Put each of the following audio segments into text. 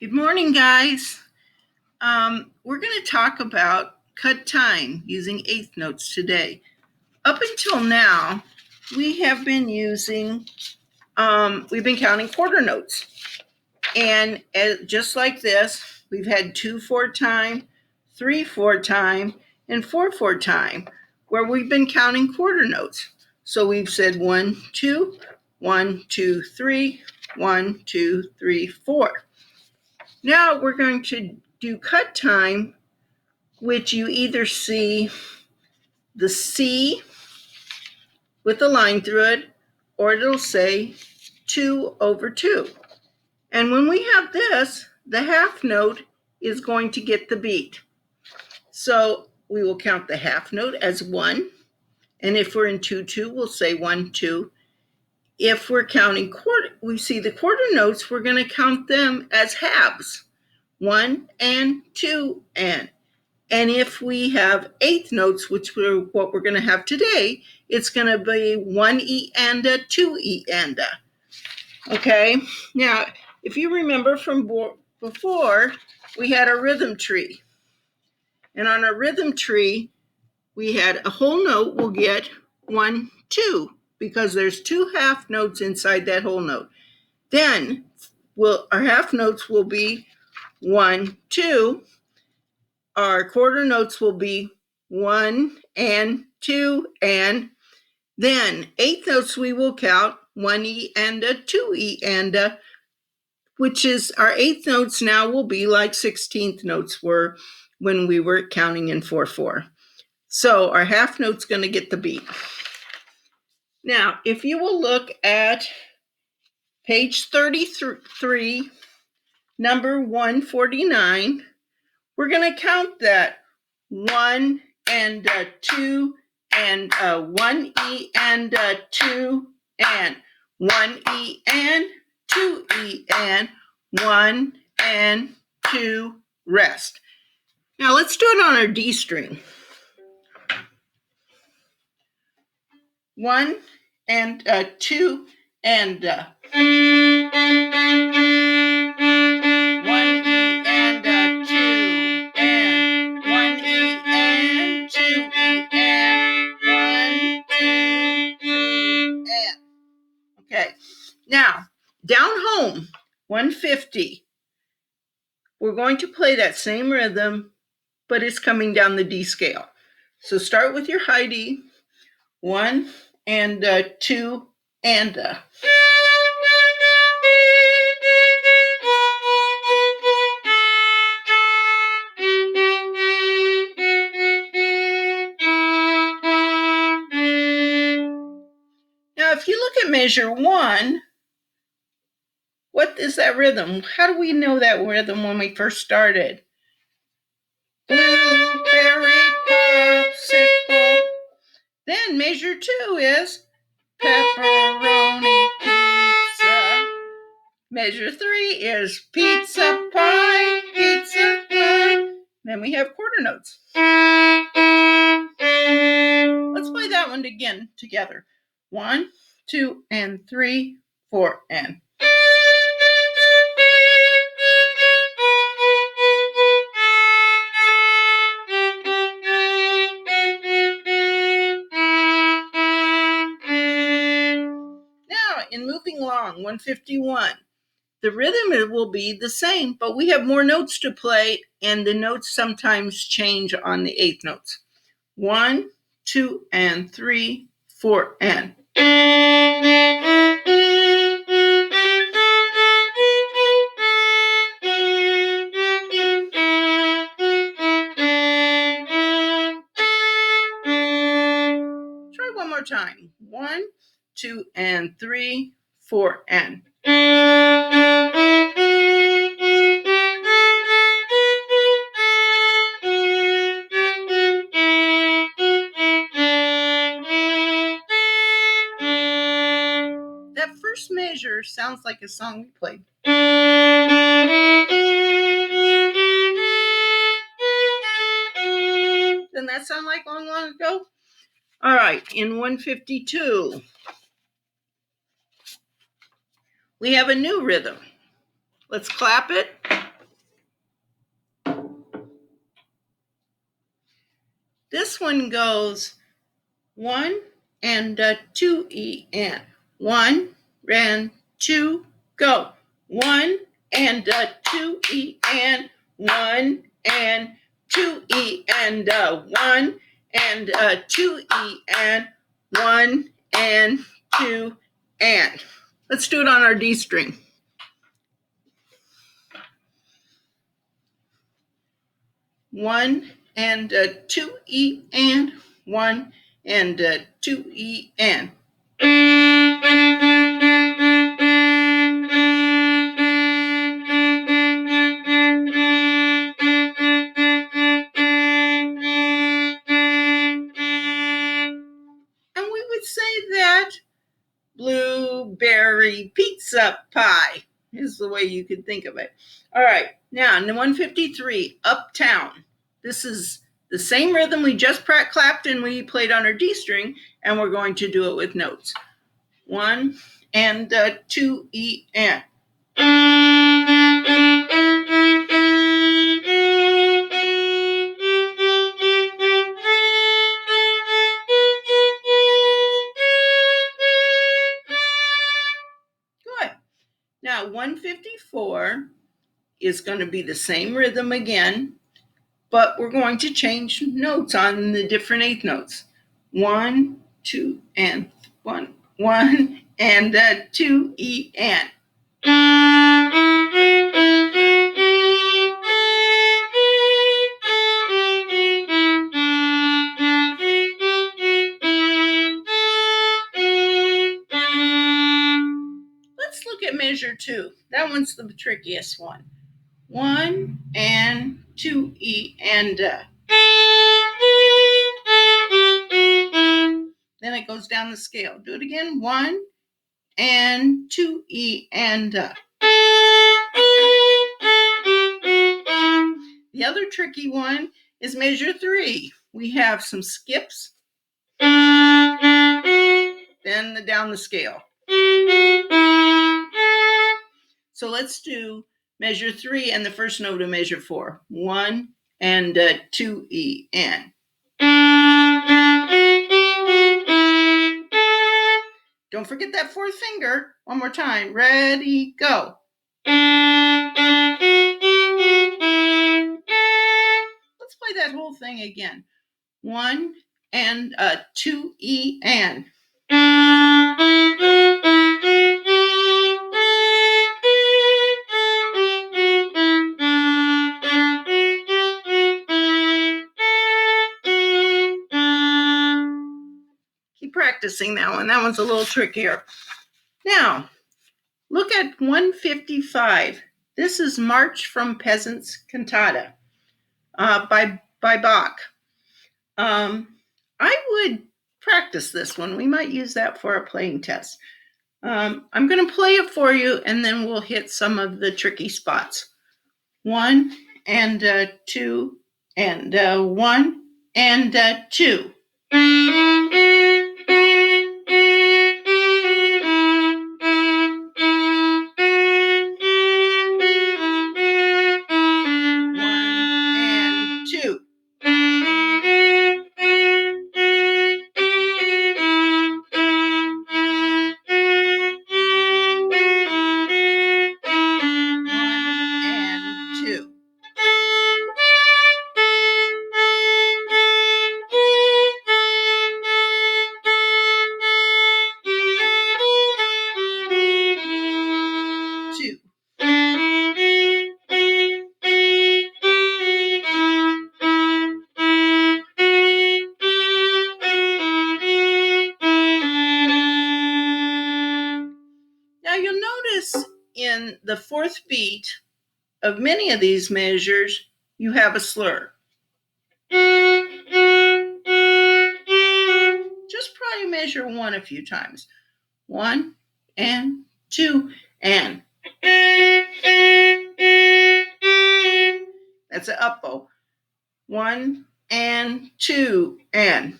Good morning, guys. We're going to talk about cut time using eighth notes today. Up until now, we have been using, we've been counting quarter notes. And just like this, we've had 2/4 time, 3/4 time, and 4/4 time, where we've been counting quarter notes. So we've said 1, 2, 1, 2, 3, 1, 2, 3, 4. Now we're going to do cut time, which you either see the C with a line through it, or it'll say 2/2. And when we have this, the half note is going to get the beat. So we will count the half note as 1. And if we're in 2/2, we'll say 1, 2. If we're counting quarter, we see the quarter notes, we're going to count them as halves. 1 and 2 and. And if we have eighth notes, which what we're going to have today, it's going to be 1 E and a, 2 E and a. Okay, now if you remember from before, we had a rhythm tree. And on a rhythm tree, we had a whole note will get 1, 2, because there's 2 half notes inside that whole note. Then our half notes will be 1, 2. Our quarter notes will be 1 and 2 and. Then eighth notes we will count 1 E and a, 2 E and a, which is our eighth notes now will be like 16th notes were when we were counting in 4/4. So our half note's going to get the beat. Now, if you will look at page 33, number 149, we're going to count that 1 and 2 and 1 E and 2 and 1 E and 2 E and 1 and 2 rest. Now let's do it on our D string. 1 and 2 and 1. Now, down home, 150. We're going to play that same rhythm, but it's coming down the D scale. So start with your high D, 1 and 2 and Now, if you look at measure 1, what is that rhythm? How do we know that rhythm when we first started? Blueberry popsicle. Then measure 2 is pepperoni pizza. Measure 3 is pizza pie, pizza pie. Then we have quarter notes. Let's play that one again together. 1, 2, and 3, 4, and. Now, in moving along, 151, the rhythm will be the same, but we have more notes to play, and the notes sometimes change on the eighth notes. 1, 2, and 3, 4, and. Try one more time. 1, 2, and 3, 4, and. That first measure sounds like a song we played. Doesn't that sound like long, long ago? All right, in 152, we have a new rhythm. Let's clap it. This one goes 1 and 2 E and 1 and 2 go. 1 and 2 E and 1 and 2 E and 1 and 2 E and 1 and 2 and. Let's do it on our D string. 1 and 2 E and 1 and 2 E and. And we would say that blueberry pizza pie is the way you could think of it. All right, now in 153, Uptown. This is the same rhythm we just clapped and we played on our D string, and we're going to do it with notes. 1 and 2 E and. Good. Now 154 is going to be the same rhythm again, but we're going to change notes on the different eighth notes. 1, 2, and 1, 1, and 2 E and. Let's look at measure 2. That one's the trickiest one. 1 and 2 E and. Then it goes down the scale. Do it again. 1 and 2 E and. The other tricky one is measure 3. We have some skips, then down the scale. So let's do measure 3 and the first note of measure 4. 1 and 2 E and. Don't forget that fourth finger. One more time. Ready, go. Let's play that whole thing again. 1 and 2 E and. Keep practicing that one. That one's a little trickier. Now, look at 155. This is March from Peasants Cantata by Bach. I would practice this one. We might use that for a playing test. I'm going to play it for you, and then we'll hit some of the tricky spots. 1 and 2 and 1 and 2. Now you'll notice in the fourth beat of many of these measures, you have a slur. Just probably measure 1 a few times. 1 and 2 and. That's an up bow. 1 and 2 and.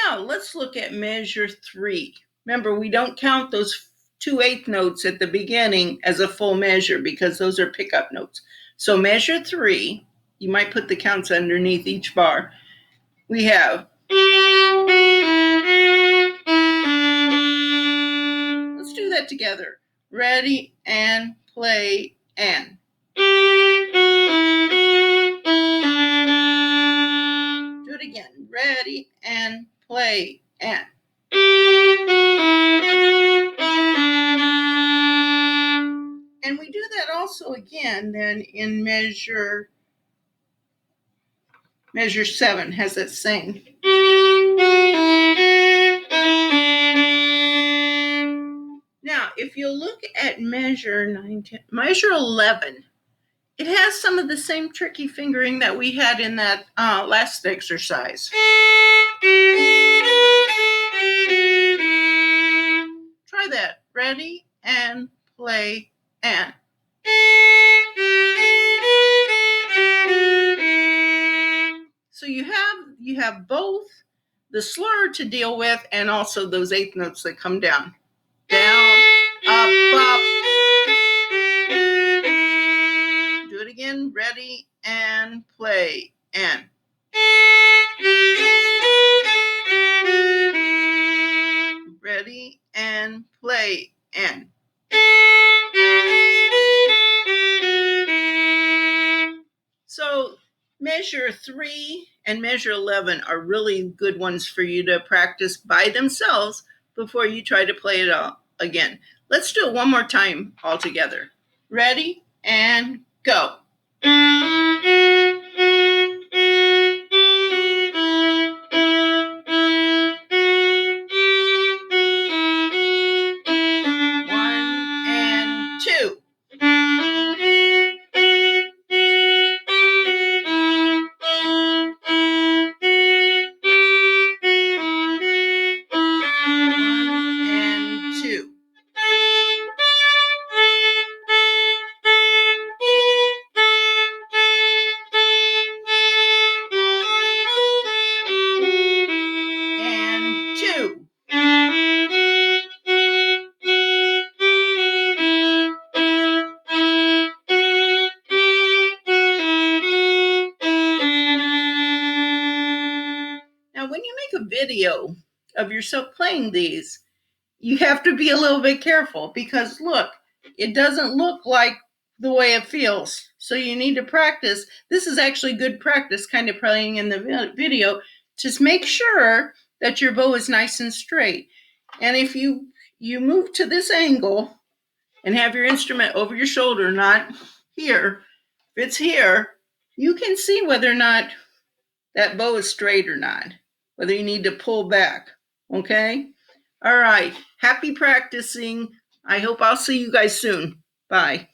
Now let's look at measure 3. Remember, we don't count those 2/8 notes at the beginning as a full measure because those are pickup notes. So measure 3. You might put the counts underneath each bar. We have. Let's do that together. Ready and play and. Do it again. Ready and play and. And we do that also again then in measure 7 has that same. Now, if you look at measure 11, it has some of the same tricky fingering that we had in that last exercise. Try that. Ready and play and. So you have both the slur to deal with and also those eighth notes that come down. Down, up, up. Do it again. Ready and play and. Ready and play and. So measure 3 and measure 11 are really good ones for you to practice by themselves before you try to play it all again. Let's do it one more time all together. Ready and go. Now, when you make a video of yourself playing these, you have to be a little bit careful because look, it doesn't look like the way it feels. So you need to practice. This is actually good practice kind of playing in the video. Just make sure that your bow is nice and straight. And if you move to this angle and have your instrument over your shoulder, not here, if it's here, you can see whether or not that bow is straight or not, whether you need to pull back, okay? All right, happy practicing. I hope I'll see you guys soon. Bye.